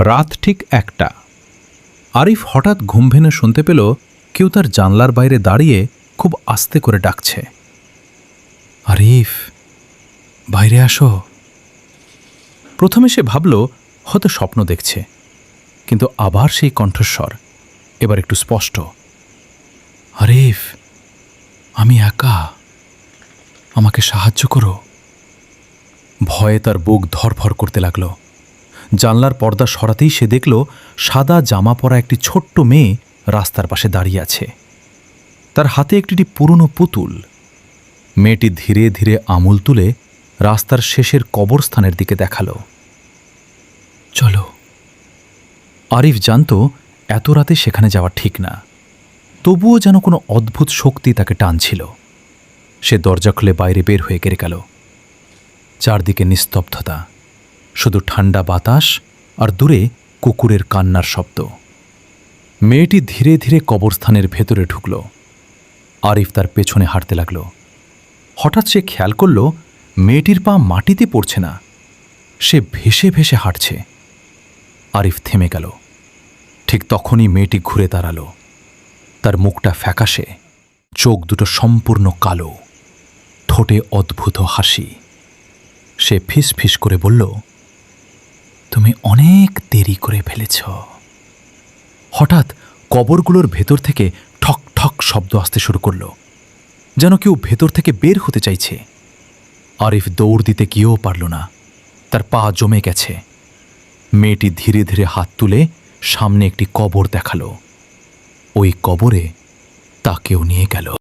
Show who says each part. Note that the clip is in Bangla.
Speaker 1: রাত ঠিক 1টা। আরিফ হঠাৎ ঘুম ভেঙে শুনতে পেল কেউ তার জানলার বাইরে দাঁড়িয়ে খুব আস্তে করে ডাকছে, আরিফ, বাইরে আসো। প্রথমে সে ভাবল হয়তো স্বপ্ন দেখছে, কিন্তু আবার সেই কণ্ঠস্বর, এবার একটু স্পষ্ট, আরিফ, আমি একা, আমাকে সাহায্য করো। ভয়ে তার বুক ধরফর করতে লাগল। জানলার পর্দা সরাতেই সে দেখল সাদা জামা পরা একটি ছোট্ট মেয়ে রাস্তার পাশে দাঁড়িয়ে আছে। তার হাতে একটি পুরনো পুতুল। মেয়েটি ধীরে ধীরে আঙুল তুলে রাস্তার শেষের কবরস্থানের দিকে দেখালো। চলো। আরিফ জানত এত রাতে সেখানে যাওয়া ঠিক না, তবুও যেন কোনো অদ্ভুত শক্তি তাকে টানছিল। সে দরজা খুলে বাইরে বের হয়ে গেলে গেল। চারদিকে নিস্তব্ধতা, শুধু ঠান্ডা বাতাস আর দূরে কুকুরের কান্নার শব্দ। মেয়েটি ধীরে ধীরে কবরস্থানের ভেতরে ঢুকল। আরিফ তার পেছনে হাঁটতে লাগল। হঠাৎ সে খেয়াল করল মেয়েটির পা মাটিতে পড়ছে না, সে ভেসে ভেসে হাঁটছে। আরিফ থেমে গেল। ঠিক তখনই মেয়েটি ঘুরে দাঁড়াল। তার মুখটা ফ্যাকাশে, চোখ দুটো সম্পূর্ণ কালো, ঠোঁটে অদ্ভুত হাসি। সে ফিস ফিস করে বলল, তুমি অনেক দেরি করে ফেলেছ। হঠাৎ কবরগুলোর ভেতর থেকে ঠক ঠক শব্দ আসতে শুরু করল, যেন কেউ ভেতর থেকে বের হতে চাইছে। আরিফ দৌড় দিতে গিয়েও পারল না, তার পা জমে গেছে। মেয়েটি ধীরে ধীরে হাত তুলে সামনে একটি কবর দেখালো। ওই কবরে তাকেও নিয়ে গেল।